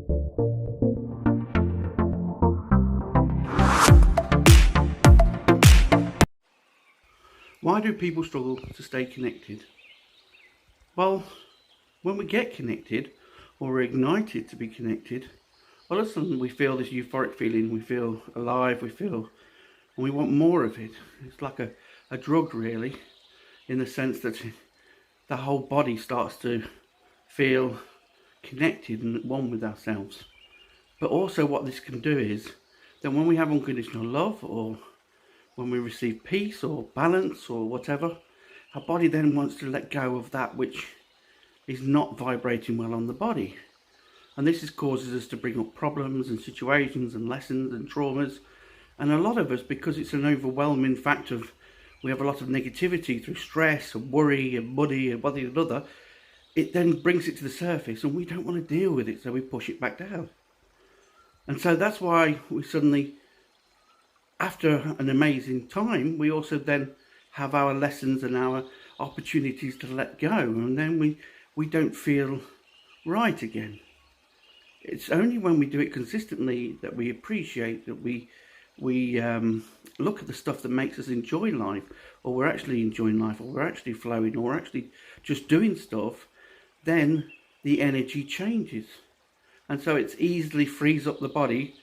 Why do people struggle to stay connected? Well, when we get connected, or we're ignited to be connected, all of a sudden we feel this euphoric feeling, we feel alive, and we want more of it. It's like a drug, really, in the sense that the whole body starts to feel connected and one with ourselves. But also what this can do is that when we have unconditional love, or when we receive peace or balance or whatever, our body then wants to let go of that which is not vibrating well on the body. And this causes us to bring up problems and situations and lessons and traumas. And a lot of us, because it's an overwhelming fact of, we have a lot of negativity through stress and worry and money and one thing and another, it then brings it to the surface and we don't want to deal with it, so we push it back down. And so that's why we suddenly, after an amazing time, we also then have our lessons and our opportunities to let go, and then we don't feel right again. It's only when we do it consistently that we appreciate, that we look at the stuff that makes us enjoy life, or we're actually enjoying life, or we're actually flowing, or we're actually just doing stuff, then the energy changes. And so it easily frees up the body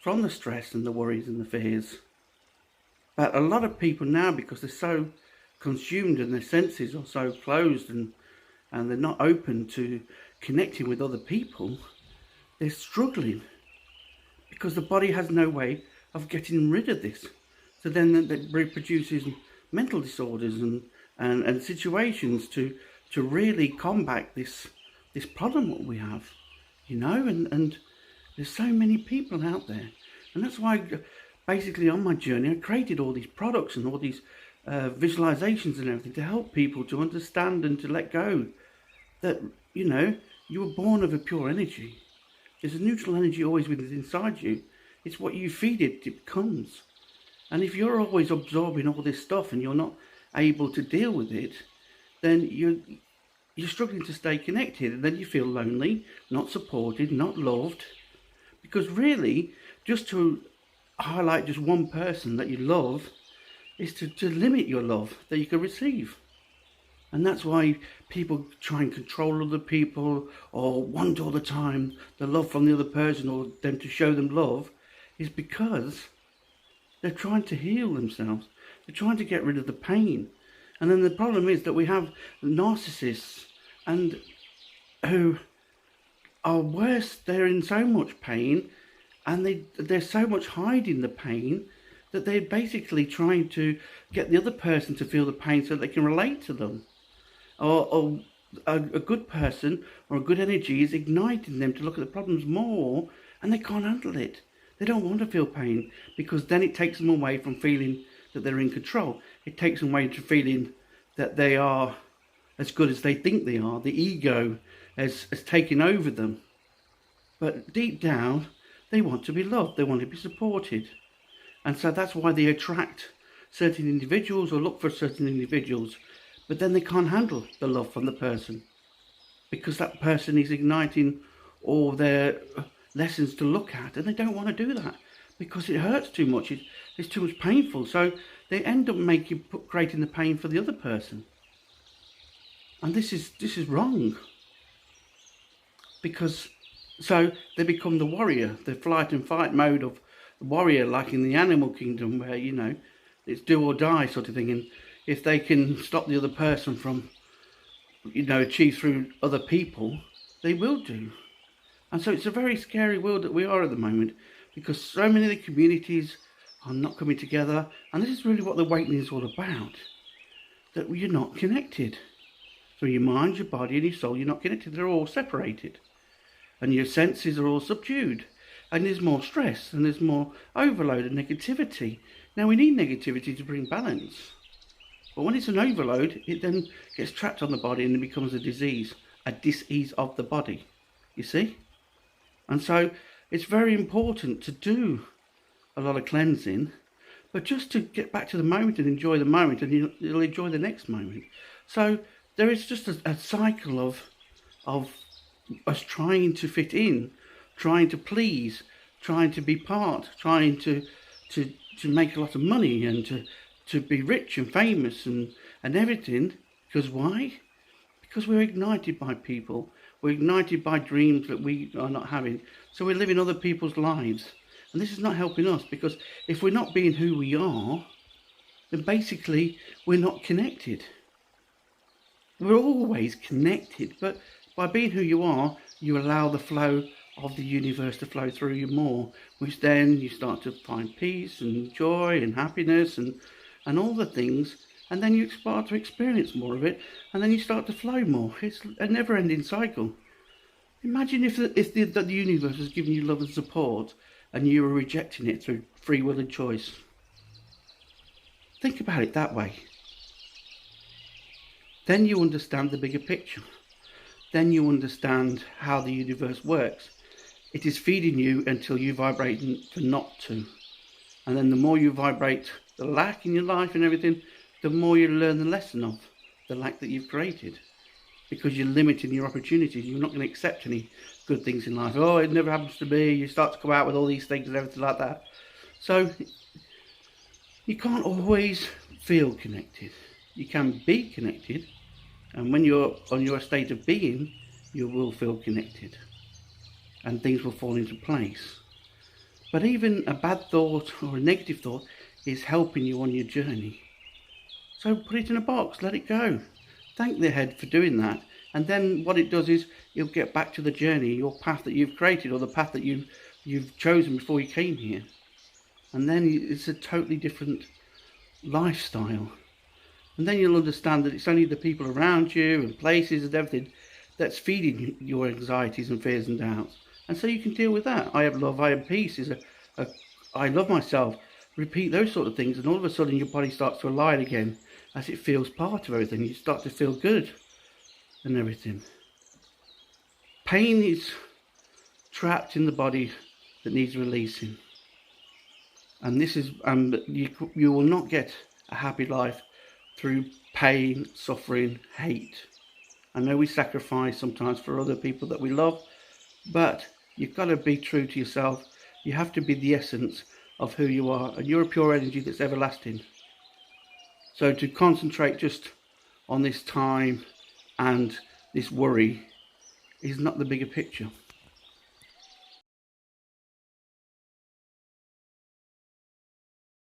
from the stress and the worries and the fears. But a lot of people now, because they're so consumed and their senses are so closed and they're not open to connecting with other people, they're struggling because the body has no way of getting rid of this. So then that reproduces mental disorders and situations to really combat this problem that we have, and there's so many people out there. And that's why basically on my journey I created all these products and all these visualizations and everything to help people to understand and to let go that, you were born of a pure energy. There's a neutral energy always within inside you. It's what you feed it, it becomes. And if you're always absorbing all this stuff and you're not able to deal with it, then you're struggling to stay connected, and then you feel lonely, not supported, not loved. Because really, just to highlight just one person that you love is to limit your love that you can receive. And that's why people try and control other people, or want all the time the love from the other person, or them to show them love, is because they're trying to heal themselves. They're trying to get rid of the pain. And then the problem is that we have narcissists and who are worse. They're in so much pain, and they're so much hiding the pain that they're basically trying to get the other person to feel the pain so they can relate to them. Or a good person or a good energy is igniting them to look at the problems more, and they can't handle it. They don't want to feel pain, because then it takes them away from feeling that they're in control. It takes them away to feeling that they are as good as they think they are. The ego has taken over them. But deep down, they want to be loved. They want to be supported. And so that's why they attract certain individuals or look for certain individuals. But then they can't handle the love from the person, because that person is igniting all their lessons to look at, and they don't want to do that because it hurts too much. It's too much painful. So they end up creating the pain for the other person. And this is wrong, because so they become the warrior, the flight and fight mode of the warrior, like in the animal kingdom, where it's do or die sort of thing. And if they can stop the other person from achieve through other people, they will do. And so it's a very scary world that we are at the moment, because so many of the communities are not coming together. And this is really what the awakening is all about, that you're not connected. So your mind, your body and your soul, you're not connected. They're all separated. And your senses are all subdued. And there's more stress, and there's more overload and negativity. Now we need negativity to bring balance. But when it's an overload, it then gets trapped on the body and it becomes a disease of the body, you see? And so it's very important to do a lot of cleansing, but just to get back to the moment and enjoy the moment, and you'll enjoy the next moment. So there is just a cycle of us trying to fit in trying to please, trying to be part, trying to make a lot of money and to be rich and famous and everything. Because why? Because we're ignited by people. We're ignited by dreams that we are not having. So we're living other people's lives. And this is not helping us, because if we're not being who we are, then basically we're not connected. We're always connected, but by being who you are, you allow the flow of the universe to flow through you more, which then you start to find peace and joy and happiness and all the things, and then you start to experience more of it, and then you start to flow more. It's a never-ending cycle. Imagine if the universe was giving you love and support, and you were rejecting it through free will and choice. Think about it that way. Then you understand the bigger picture. Then you understand how the universe works. It is feeding you until you vibrate for not to. And then the more you vibrate the lack in your life and everything, the more you learn the lesson of the lack that you've created. Because you're limiting your opportunities. You're not going to accept any good things in life. Oh, it never happens to me. You start to come out with all these things and everything like that. So you can't always feel connected. You can be connected. And when you're on your state of being, you will feel connected. And things will fall into place. But even a bad thought or a negative thought is helping you on your journey. So put it in a box, let it go. Thank the head for doing that. And then what it does is you'll get back to the journey, your path that you've created, or the path that you've chosen before you came here. And then it's a totally different lifestyle. And then you'll understand that it's only the people around you and places and everything that's feeding your anxieties and fears and doubts. And so you can deal with that. I have love, I have peace, I love myself. Repeat those sort of things, and all of a sudden your body starts to align again as it feels part of everything. You start to feel good and everything. Pain is trapped in the body that needs releasing. And this is, you will not get a happy life through pain, suffering, hate. I know we sacrifice sometimes for other people that we love, but you've got to be true to yourself. You have to be the essence of who you are, and you're a pure energy that's everlasting. So to concentrate just on this time and this worry is not the bigger picture.